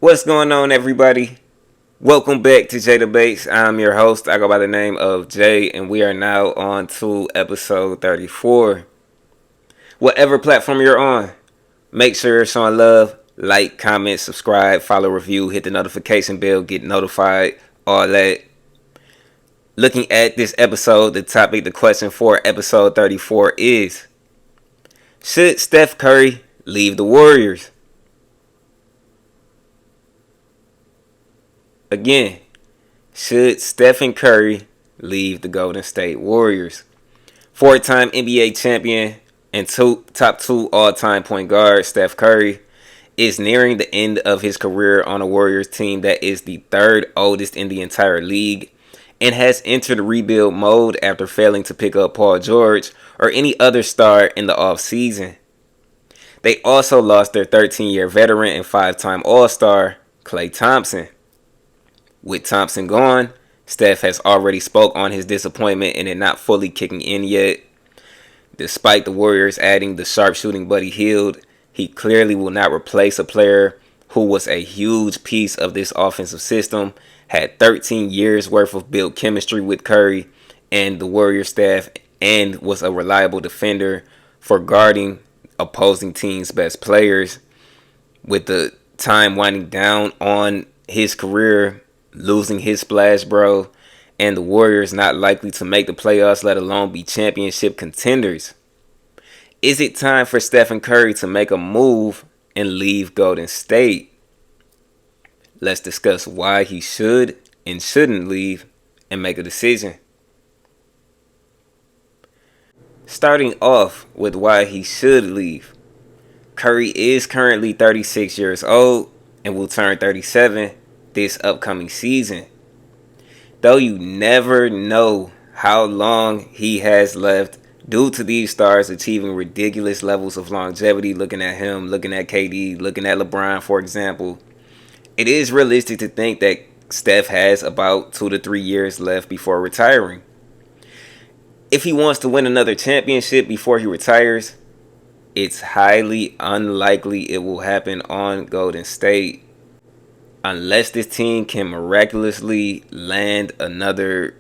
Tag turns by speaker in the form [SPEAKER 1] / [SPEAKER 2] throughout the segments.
[SPEAKER 1] What's going on, everybody? Welcome back to Jay Debates. I'm your host. I go by the name of Jay, and we are now on to episode 34. Whatever platform you're on, make sure you're showing love. Like, comment, subscribe, follow, review, hit the notification bell, get notified, all that. Looking at this episode, the topic, the question for episode 34 is: should Steph Curry leave the Warriors? Again, should Stephen Curry leave the Golden State Warriors? Four-time NBA champion and top two all-time point guard Steph Curry is nearing the end of his career on a Warriors team that is the third oldest in the entire league and has entered rebuild mode after failing to pick up Paul George or any other star in the offseason. They also lost their 13-year veteran and five-time All-Star Klay Thompson. With Thompson gone, Steph has already spoke on his disappointment in it not fully kicking in yet. Despite the Warriors adding the sharpshooting Buddy Hield, he clearly will not replace a player who was a huge piece of this offensive system, had 13 years worth of built chemistry with Curry and the Warriors staff, and was a reliable defender for guarding opposing teams' best players. With the time winding down on his career, losing his splash bro, and the Warriors not likely to make the playoffs, let alone be championship contenders. Is it time for Stephen Curry to make a move and leave Golden State? Let's discuss why he should and shouldn't leave and make a decision. Starting off with why he should leave. Curry is currently 36 years old and will turn 37 this upcoming season. Though you never know how long he has left due to these stars achieving ridiculous levels of longevity, looking at him, looking at KD, looking at LeBron, for example, it is realistic to think that Steph has about 2 to 3 years left before retiring. If he wants to win another championship before he retires, it's highly unlikely it will happen on Golden State. Unless this team can miraculously land another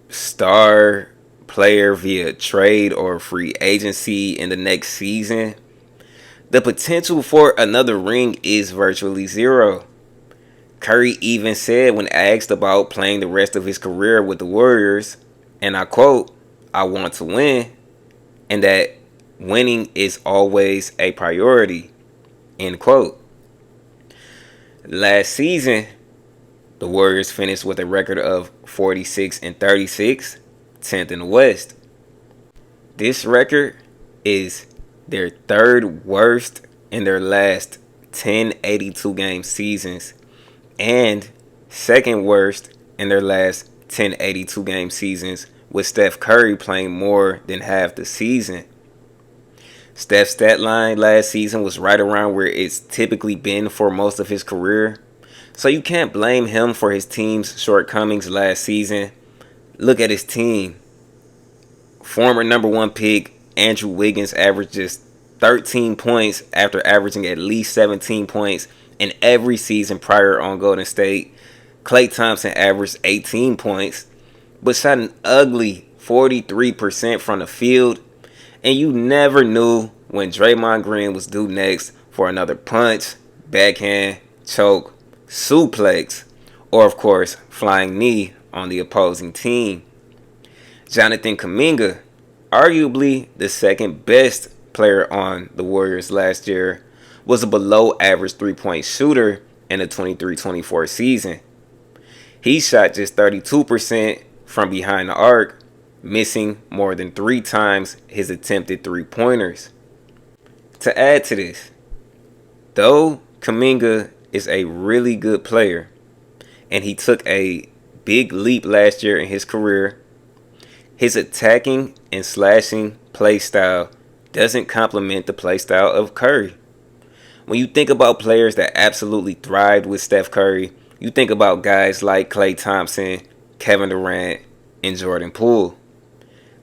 [SPEAKER 1] star player via trade or free agency in the next season, the potential for another ring is virtually zero. Curry even said when asked about playing the rest of his career with the Warriors, and I quote, "I want to win," and that winning is always a priority, end quote. Last season, the Warriors finished with a record of 46-36, 10th in the West. This record is their third worst in their last 10 82-game seasons and second worst in their last 10 82-game seasons, with Steph Curry playing more than half the season. Steph's stat line last season was right around where it's typically been for most of his career, so you can't blame him for his team's shortcomings last season. Look at his team. Former number one pick Andrew Wiggins averaged just 13 points after averaging at least 17 points in every season prior on Golden State. Klay Thompson averaged 18 points, but shot an ugly 43% from the field. And you never knew when Draymond Green was due next for another punch, backhand, choke, suplex, or of course, flying knee on the opposing team. Jonathan Kuminga, arguably the second best player on the Warriors last year, was a below average three-point shooter in the 23-24 season. He shot just 32% from behind the arc, missing more than 3 times his attempted three-pointers. To add to this, though Kuminga is a really good player, and he took a big leap last year in his career, his attacking and slashing play style doesn't complement the play style of Curry. When you think about players that absolutely thrived with Steph Curry, you think about guys like Klay Thompson, Kevin Durant, and Jordan Poole.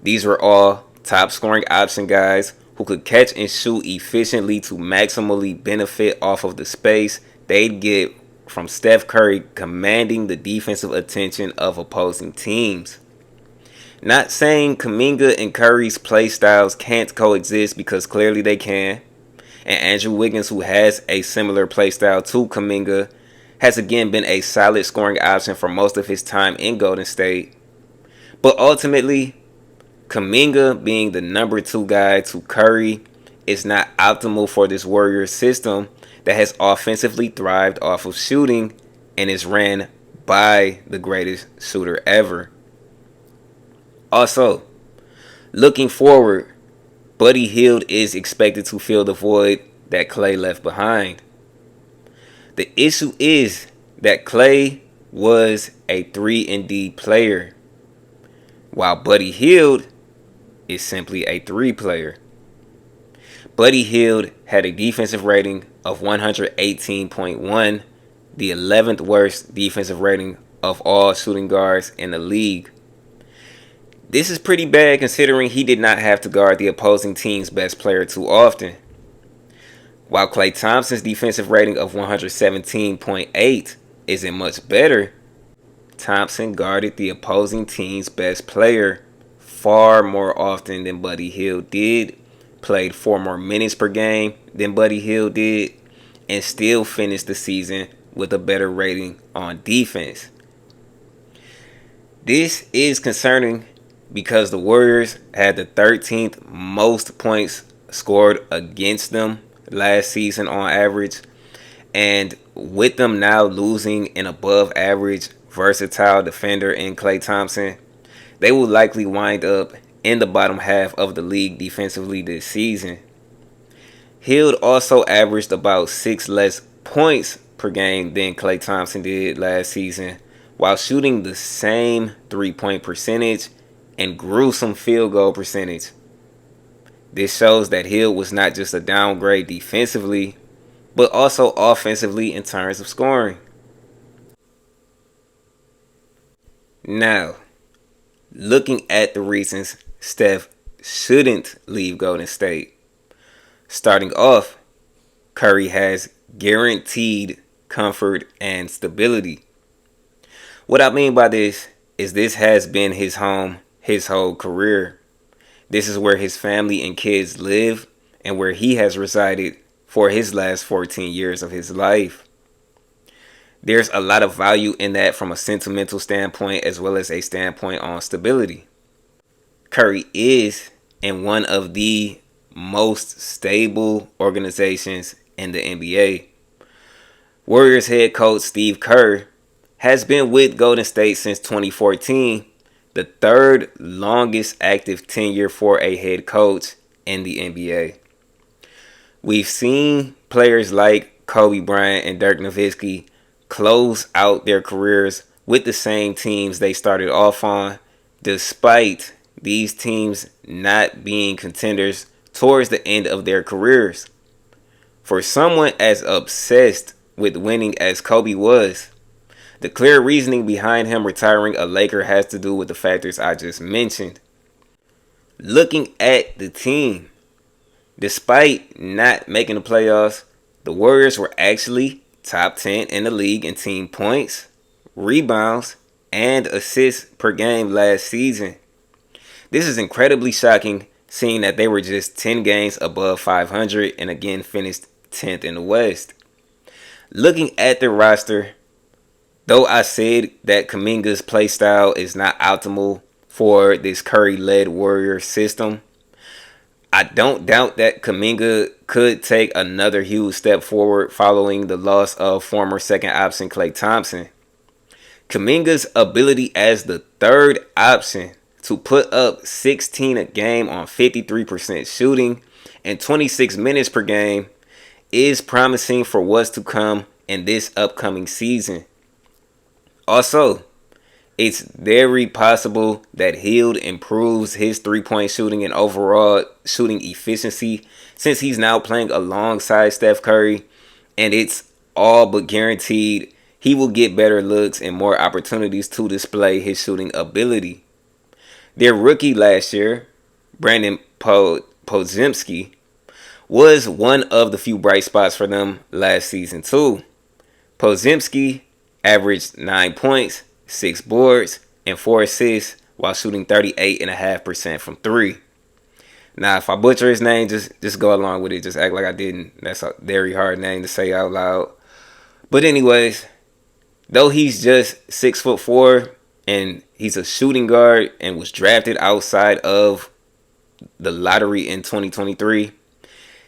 [SPEAKER 1] These were all top scoring option guys who could catch and shoot efficiently to maximally benefit off of the space they'd get from Steph Curry commanding the defensive attention of opposing teams. Not saying Kuminga and Curry's play styles can't coexist, because clearly they can. And Andrew Wiggins, who has a similar play style to Kuminga, has again been a solid scoring option for most of his time in Golden State. But ultimately, Kuminga being the number 2 guy to Curry is not optimal for this Warriors system that has offensively thrived off of shooting and is ran by the greatest shooter ever. Also, looking forward, Buddy Hield is expected to fill the void that Klay left behind. The issue is that Klay was a 3-and-D player, while Buddy Hield is simply a 3 player. Buddy Hield had a defensive rating of 118.1, the 11th worst defensive rating of all shooting guards in the league. This is pretty bad considering he did not have to guard the opposing team's best player too often. While Klay Thompson's defensive rating of 117.8 isn't much better, Thompson guarded the opposing team's best player far more often than Buddy Hield did, played 4 more minutes per game than Buddy Hield did, and still finished the season with a better rating on defense. This is concerning because the Warriors had the 13th most points scored against them last season on average, and with them now losing an above average versatile defender in Klay Thompson, they will likely wind up in the bottom half of the league defensively this season. Hield also averaged about 6 less points per game than Klay Thompson did last season, while shooting the same 3-point percentage and gruesome field goal percentage. This shows that Hield was not just a downgrade defensively, but also offensively in terms of scoring. Now, looking at the reasons Steph shouldn't leave Golden State. Starting off, Curry has guaranteed comfort and stability. What I mean by this is this has been his home his whole career. This is where his family and kids live and where he has resided for his last 14 years of his life. There's a lot of value in that from a sentimental standpoint as well as a standpoint on stability. Curry is in one of the most stable organizations in the NBA. Warriors head coach Steve Kerr has been with Golden State since 2014, the 3rd longest active tenure for a head coach in the NBA. We've seen players like Kobe Bryant and Dirk Nowitzki close out their careers with the same teams they started off on, despite these teams not being contenders towards the end of their careers. For someone as obsessed with winning as Kobe was, the clear reasoning behind him retiring a Laker has to do with the factors I just mentioned. Looking at the team, despite not making the playoffs, the Warriors were actually top 10 in the league in team points, rebounds, and assists per game last season. This is incredibly shocking, seeing that they were just 10 games above 500 and again finished 10th in the West. Looking at the roster, though I said that Kuminga's play style is not optimal for this Curry-led Warrior system, I don't doubt that Kuminga could take another huge step forward following the loss of former second option Klay Thompson. Kuminga's ability as the 3rd option to put up 16 a game on 53% shooting and 26 minutes per game is promising for what's to come in this upcoming season. Also, it's very possible that Hield improves his 3-point shooting and overall shooting efficiency since he's now playing alongside Steph Curry, and it's all but guaranteed he will get better looks and more opportunities to display his shooting ability. Their rookie last year, Brandon Podziemski, was one of the few bright spots for them last season too. Podziemski averaged 9 points, 6 boards, and 4 assists while shooting 38.5% from 3. Now, if I butcher his name, just go along with it. Just act like I didn't. That's a very hard name to say out loud. But anyways, though he's just 6'4" and he's a shooting guard and was drafted outside of the lottery in 2023,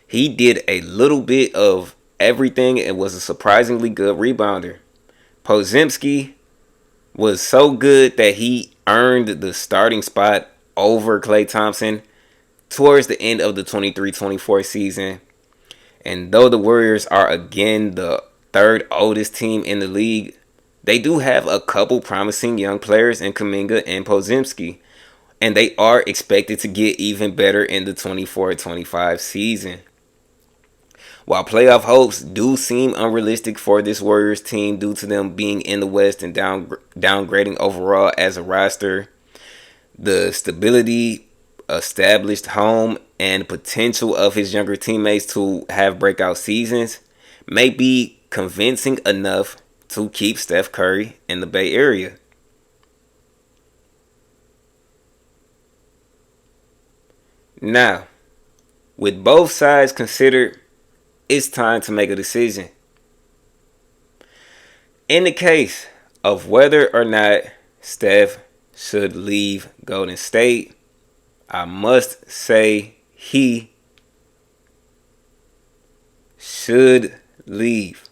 [SPEAKER 1] he did a little bit of everything and was a surprisingly good rebounder. Podziemski was so good that he earned the starting spot over Klay Thompson towards the end of the 23-24 season. And though the Warriors are again the third oldest team in the league, they do have a couple promising young players in Kuminga and Podziemski, and they are expected to get even better in the 24-25 season. While playoff hopes do seem unrealistic for this Warriors team due to them being in the West and downgrading overall as a roster, the stability, established home, and potential of his younger teammates to have breakout seasons may be convincing enough to keep Steph Curry in the Bay Area. Now, with both sides considered, it's time to make a decision. In the case of whether or not Steph should leave Golden State, I must say he should leave.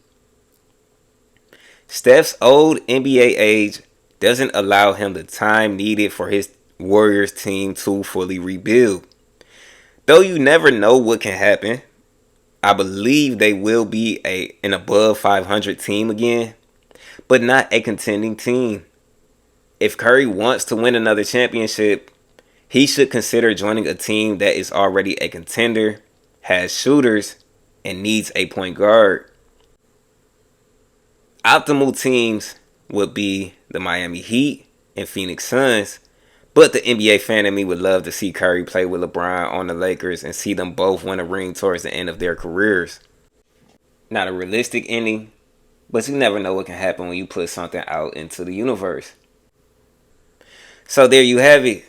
[SPEAKER 1] Steph's old NBA age doesn't allow him the time needed for his Warriors team to fully rebuild. Though you never know what can happen, I believe they will be an above 500 team again, but not a contending team. If Curry wants to win another championship, he should consider joining a team that is already a contender, has shooters, and needs a point guard. Optimal teams would be the Miami Heat and Phoenix Suns, but the NBA fan in me would love to see Curry play with LeBron on the Lakers and see them both win a ring towards the end of their careers. Not a realistic ending, but you never know what can happen when you put something out into the universe. So there you have it.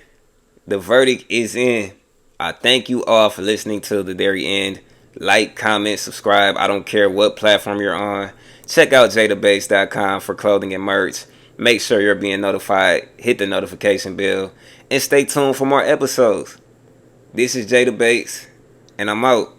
[SPEAKER 1] The verdict is in. I thank you all for listening to the very end. Like, comment, subscribe. I don't care what platform you're on. Check out jadabase.com for clothing and merch. Make sure you're being notified. Hit the notification bell. And stay tuned for more episodes. This is Jada Bates, and I'm out.